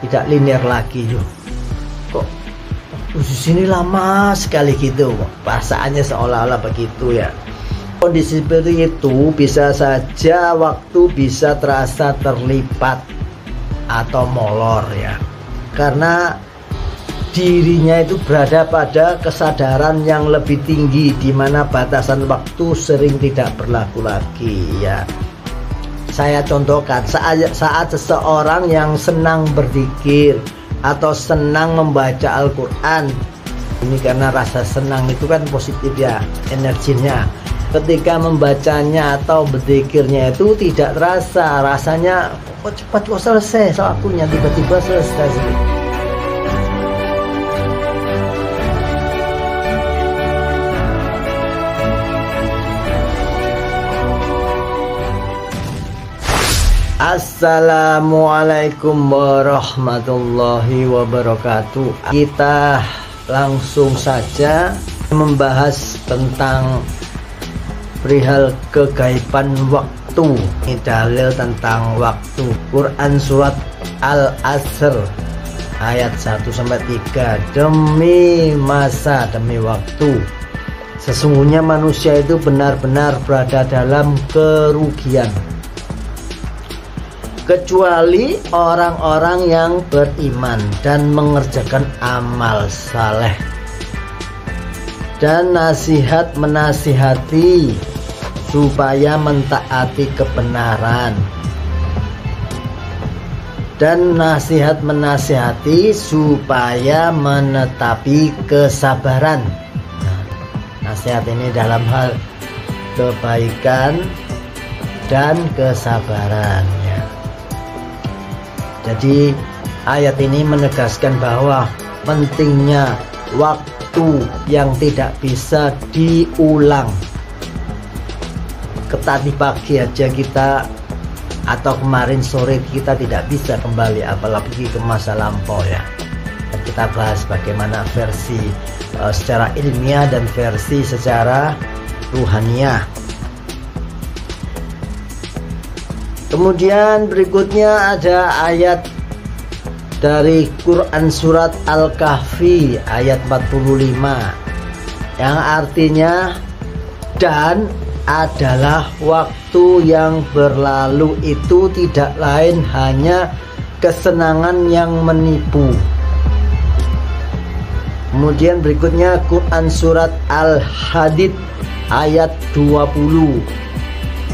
tidak linear lagi yuk. Kok di sini lama sekali gitu, perasaannya seolah-olah begitu ya. Kondisi seperti itu bisa saja waktu bisa terasa terlipat atau molor ya, karena dirinya itu berada pada kesadaran yang lebih tinggi, di mana batasan waktu sering tidak berlaku lagi ya. Saya contohkan saat seseorang yang senang berzikir atau senang membaca Al-Quran, ini karena rasa senang itu kan positif ya energinya. Ketika membacanya atau berzikirnya itu tidak terasa, rasanya kok cepat kok selesai waktunya, tiba-tiba selesai. Assalamualaikum warahmatullahi wabarakatuh. Kita langsung saja membahas tentang perihal kegaiban waktu. Ini dalil tentang waktu. Quran surat Al-Asr ayat 1-3. Demi masa, demi waktu, sesungguhnya manusia itu benar-benar berada dalam kerugian, kecuali orang-orang yang beriman dan mengerjakan amal saleh dan nasihat menasihati supaya mentaati kebenaran, dan nasihat menasihati supaya menetapi kesabaran. Nasihat ini dalam hal kebaikan dan kesabaran ya. Jadi ayat ini menegaskan bahwa pentingnya waktu yang tidak bisa diulang. Tadi pagi aja kita atau kemarin sore kita tidak bisa kembali, apalagi ke masa lampau ya. Dan kita bahas bagaimana versi secara ilmiah dan versi secara ruhaniah. Kemudian berikutnya ada ayat dari Quran surat Al-Kahfi ayat 45 yang artinya, dan adalah waktu yang berlalu itu tidak lain hanya kesenangan yang menipu. Kemudian berikutnya Quran surat Al-Hadid ayat 20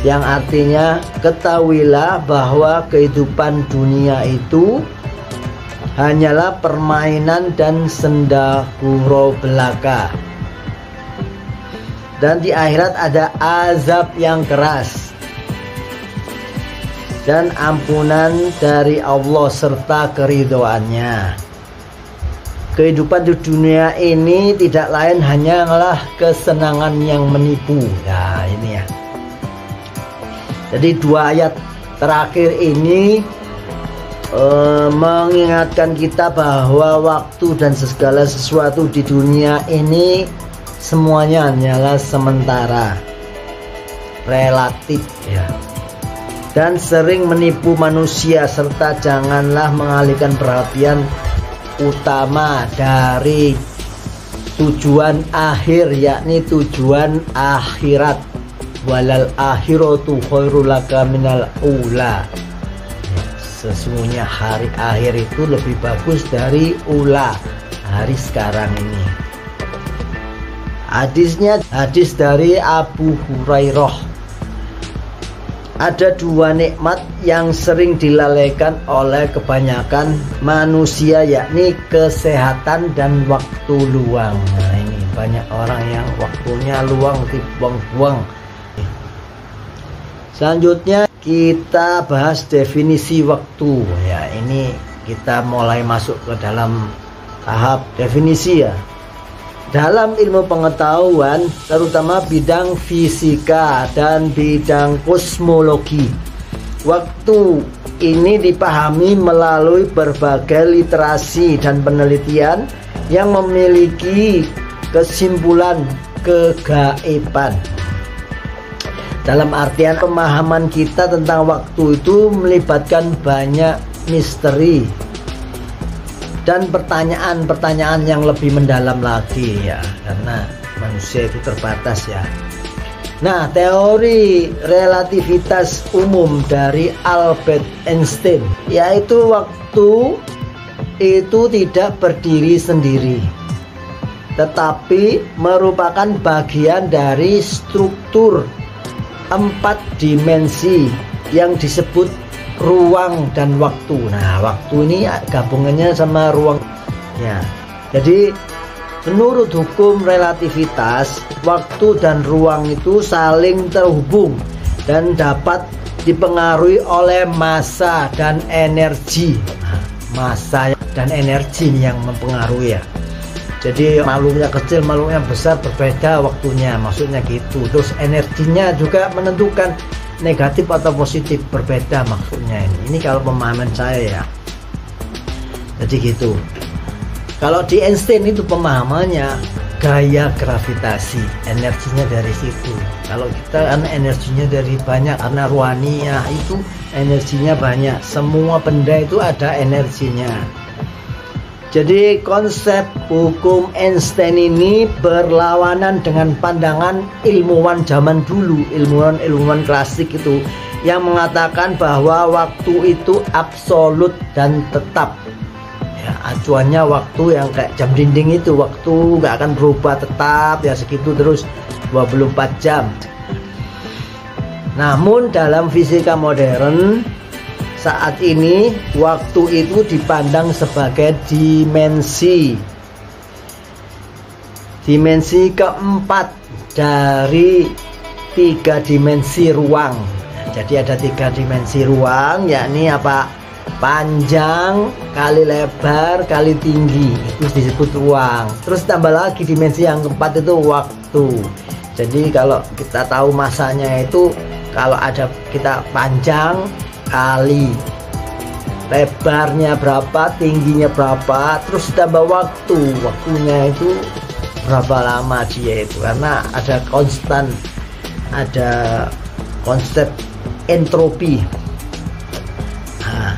yang artinya, ketahuilah bahwa kehidupan dunia itu hanyalah permainan dan senda gurau belaka, dan di akhirat ada azab yang keras dan ampunan dari Allah serta keridhoannya. Kehidupan di dunia ini tidak lain hanyalah kesenangan yang menipu. Nah ini ya. Jadi dua ayat terakhir ini mengingatkan kita bahwa waktu dan segala sesuatu di dunia ini semuanya hanyalah sementara, relatif ya, dan sering menipu manusia, serta janganlah mengalihkan perhatian utama dari tujuan akhir, yakni tujuan akhirat. Walal akhiratu khairul laka minal ula. Sesungguhnya hari akhir itu lebih bagus dari ula, hari sekarang ini. Hadisnya hadis dari Abu Hurairah. Ada dua nikmat yang sering dilalaikan oleh kebanyakan manusia, yakni kesehatan dan waktu luang. Nah ini banyak orang yang waktunya luang dibuang-buang. Selanjutnya kita bahas definisi waktu ya. Ini kita mulai masuk ke dalam tahap definisi ya. Dalam ilmu pengetahuan, terutama bidang fisika dan bidang kosmologi, waktu ini dipahami melalui berbagai literasi dan penelitian yang memiliki kesimpulan kegaiban. Dalam artian pemahaman kita tentang waktu itu melibatkan banyak misteri dan pertanyaan-pertanyaan yang lebih mendalam lagi ya, karena manusia itu terbatas ya. Nah, teori relativitas umum dari Albert Einstein, yaitu waktu itu tidak berdiri sendiri, tetapi merupakan bagian dari struktur 4 dimensi yang disebut ruang dan waktu. Nah, waktu ini gabungannya sama ruang ya. Jadi menurut hukum relativitas, waktu dan ruang itu saling terhubung dan dapat dipengaruhi oleh massa dan energi. Nah, massa dan energi yang mempengaruhi ya. Jadi makhluknya kecil, makhluknya besar berbeda waktunya, maksudnya gitu. Terus energinya juga menentukan negatif atau positif, berbeda maksudnya ini. Ini kalau pemahaman saya ya. Jadi gitu. Kalau di Einstein itu pemahamannya gaya gravitasi, energinya dari situ. Kalau kita kan energinya dari banyak, karena ruhani ya, itu energinya banyak. Semua benda itu ada energinya. Jadi konsep hukum Einstein ini berlawanan dengan pandangan ilmuwan zaman dulu, ilmuwan klasik itu, yang mengatakan bahwa waktu itu absolut dan tetap. Ya, acuannya waktu yang kayak jam dinding itu, waktu nggak akan berubah, tetap ya segitu terus 24 jam. Namun dalam fisika modern saat ini, waktu itu dipandang sebagai dimensi keempat dari 3 dimensi ruang. Jadi ada 3 dimensi ruang, yakni apa? Panjang kali lebar kali tinggi, itu disebut ruang. Terus tambah lagi dimensi yang keempat itu waktu. Jadi kalau kita tahu masanya itu, kalau ada kita panjang kali lebarnya berapa, tingginya berapa, terus tambah waktunya itu berapa lama dia itu, karena ada konstan, ada konsep entropi. Nah,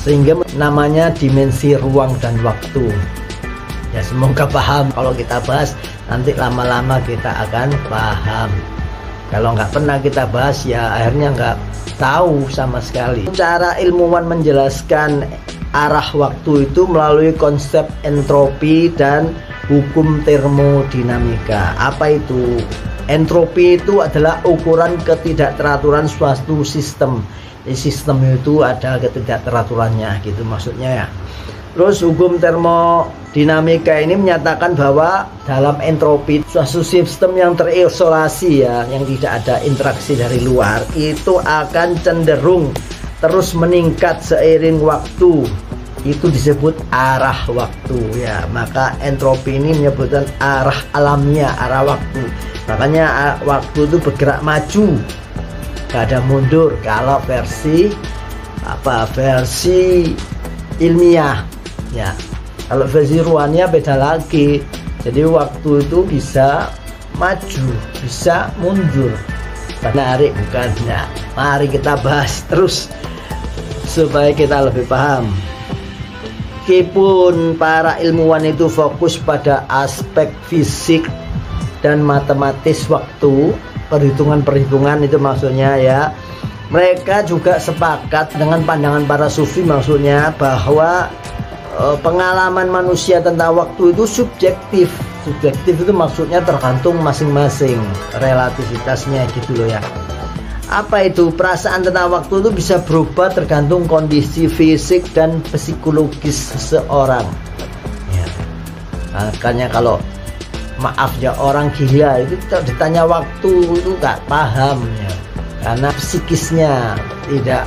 sehingga namanya dimensi ruang dan waktu ya. Semoga paham. Kalau kita bahas nanti lama-lama kita akan paham. Kalau nggak pernah kita bahas ya akhirnya nggak tahu sama sekali. Cara ilmuwan menjelaskan arah waktu itu melalui konsep entropi dan hukum termodinamika. Apa itu? Entropi itu adalah ukuran ketidakteraturan suatu sistem. Di sistem itu ada ketidakteraturannya gitu maksudnya ya. Terus hukum termodinamika ini menyatakan bahwa dalam entropi, suatu sistem yang terisolasi ya, yang tidak ada interaksi dari luar, itu akan cenderung terus meningkat seiring waktu. Itu disebut arah waktu ya. Maka entropi ini menyebutkan arah alamiah, arah waktu. Makanya waktu itu bergerak maju, gak ada mundur. Kalau versi ilmiah ya. Kalau versi ruannya beda lagi. Jadi waktu itu bisa maju, bisa mundur. Menarik bukannya? Mari kita bahas terus supaya kita lebih paham. Meskipun para ilmuwan itu fokus pada aspek fisik dan matematis waktu, perhitungan-perhitungan itu maksudnya ya, mereka juga sepakat dengan pandangan para sufi, maksudnya bahwa pengalaman manusia tentang waktu itu subjektif. Subjektif itu maksudnya tergantung masing-masing, relativitasnya gitu loh ya. Apa itu? Perasaan tentang waktu itu bisa berubah tergantung kondisi fisik dan psikologis seseorang ya. Makanya kalau maaf ya, orang gila itu ditanya waktu itu gak paham ya, karena psikisnya tidak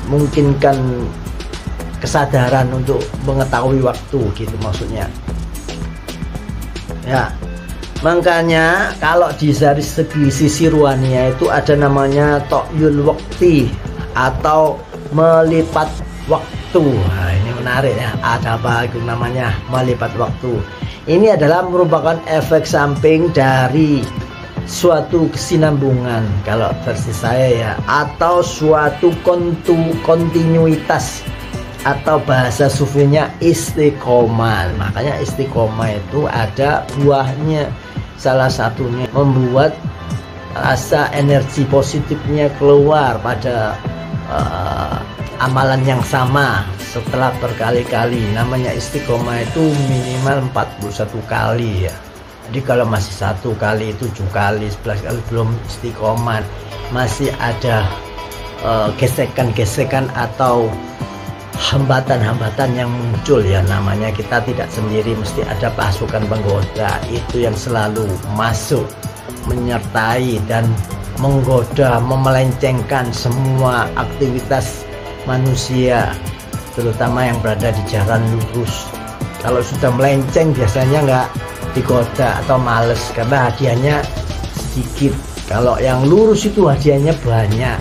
memungkinkan kesadaran untuk mengetahui waktu gitu maksudnya ya. Makanya kalau dari segi sisi ruhania itu ada namanya to'yul wakti atau melipat waktu. Nah, ini menarik ya, ada apa itu namanya melipat waktu. Ini adalah merupakan efek samping dari suatu kesinambungan kalau versi saya ya, atau suatu kontinuitas atau bahasa sufinya istiqomah. Makanya istiqomah itu ada buahnya, salah satunya membuat rasa energi positifnya keluar pada amalan yang sama setelah berkali-kali. Namanya istiqomah itu minimal 41 kali ya. Jadi kalau masih 1 kali, 7 kali, 11 kali belum istiqomah, masih ada gesekan-gesekan atau hambatan-hambatan yang muncul ya. Namanya kita tidak sendiri, mesti ada pasukan penggoda itu yang selalu masuk, menyertai dan menggoda, memelencengkan semua aktivitas manusia, terutama yang berada di jalan lurus. Kalau sudah melenceng biasanya nggak digoda atau males karena hadiahnya sedikit. Kalau yang lurus itu hadiahnya banyak.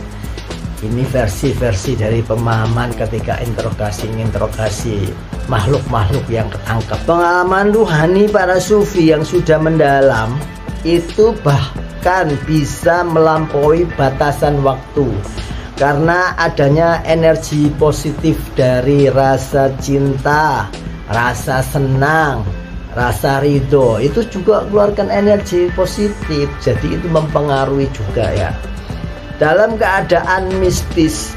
Ini versi-versi dari pemahaman ketika interogasi makhluk-makhluk yang ketangkep. Pengalaman ruhani para sufi yang sudah mendalam itu bahkan bisa melampaui batasan waktu karena adanya energi positif dari rasa cinta, rasa senang, rasa ridho. Itu juga keluarkan energi positif, jadi itu mempengaruhi juga ya. Dalam keadaan mistis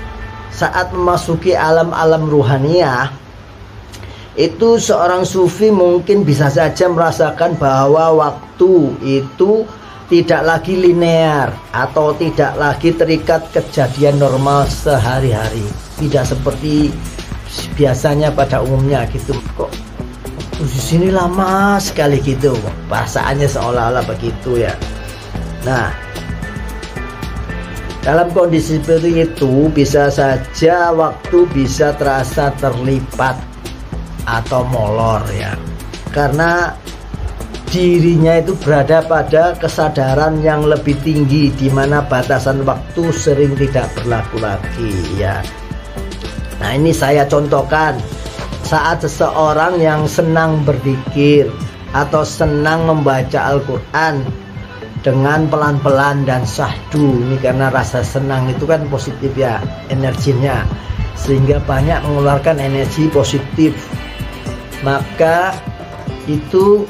saat memasuki alam-alam ruhaniyah, itu seorang sufi mungkin bisa saja merasakan bahwa waktu itu tidak lagi linear atau tidak lagi terikat kejadian normal sehari-hari. Tidak seperti biasanya pada umumnya gitu. Kok di sini lama sekali gitu, perasaannya seolah-olah begitu ya. Nah, dalam kondisi seperti itu bisa saja waktu bisa terasa terlipat atau molor ya, karena dirinya itu berada pada kesadaran yang lebih tinggi di mana batasan waktu sering tidak berlaku lagi ya. Nah, ini saya contohkan saat seseorang yang senang berzikir atau senang membaca Al-Quran dengan pelan-pelan dan syahdu. Ini karena rasa senang itu kan positif ya energinya, sehingga banyak mengeluarkan energi positif. Maka itu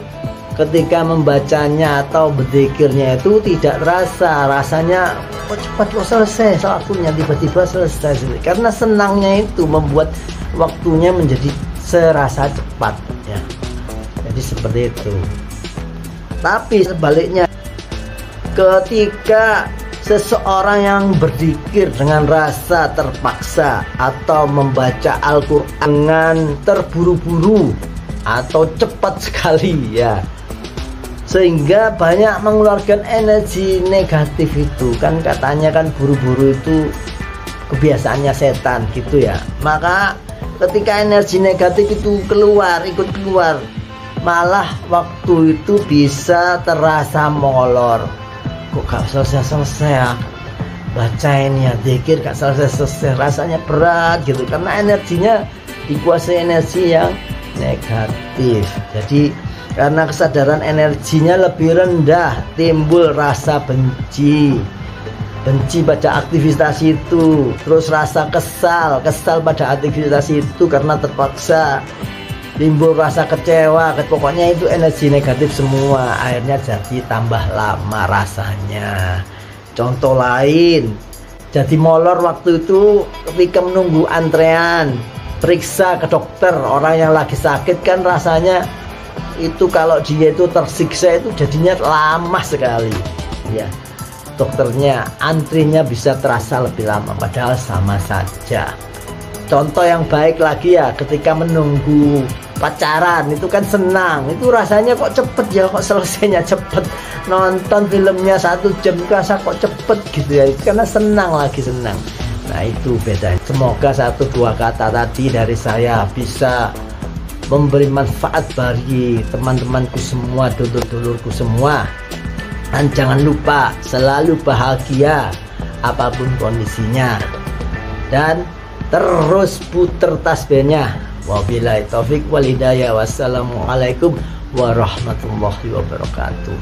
ketika membacanya atau berzikirnya itu tidak terasa, rasanya cepat kok selesai waktunya, tiba-tiba selesai. Karena senangnya itu membuat waktunya menjadi serasa cepat ya. Jadi seperti itu. Tapi sebaliknya, ketika seseorang yang berzikir dengan rasa terpaksa atau membaca Al-Quran dengan terburu-buru atau cepat sekali ya, sehingga banyak mengeluarkan energi negatif itu kan, katanya kan buru-buru itu kebiasaannya setan gitu ya. Maka ketika energi negatif itu ikut keluar, malah waktu itu bisa terasa molor. Kok gak selesai-selesai ya, bacain ya zikir gak selesai-selesai, rasanya berat gitu karena energinya dikuasai energi yang negatif. Jadi karena kesadaran energinya lebih rendah, timbul rasa benci pada aktivitas itu, terus rasa kesal pada aktivitas itu karena terpaksa, timbul rasa kecewa, pokoknya itu energi negatif semua, akhirnya jadi tambah lama rasanya. Contoh lain, jadi molor waktu itu ketika menunggu antrean periksa ke dokter. Orang yang lagi sakit kan rasanya itu kalau dia itu tersiksa itu jadinya lama sekali ya. Dokternya antrinya bisa terasa lebih lama padahal sama saja. Contoh yang baik lagi ya, ketika menunggu pacaran itu kan senang, itu rasanya kok cepet ya, kok selesainya cepet. Nonton filmnya 1 jam rasa kok cepet gitu ya, karena senang. Nah itu bedanya. Semoga 1-2 kata tadi dari saya bisa memberi manfaat bagi teman-temanku semua, dulur-dulurku semua. Dan jangan lupa selalu bahagia apapun kondisinya, dan terus puter tasbihnya. Wabillahi taufik wal hidayah. Wassalamualaikum warahmatullahi wabarakatuh.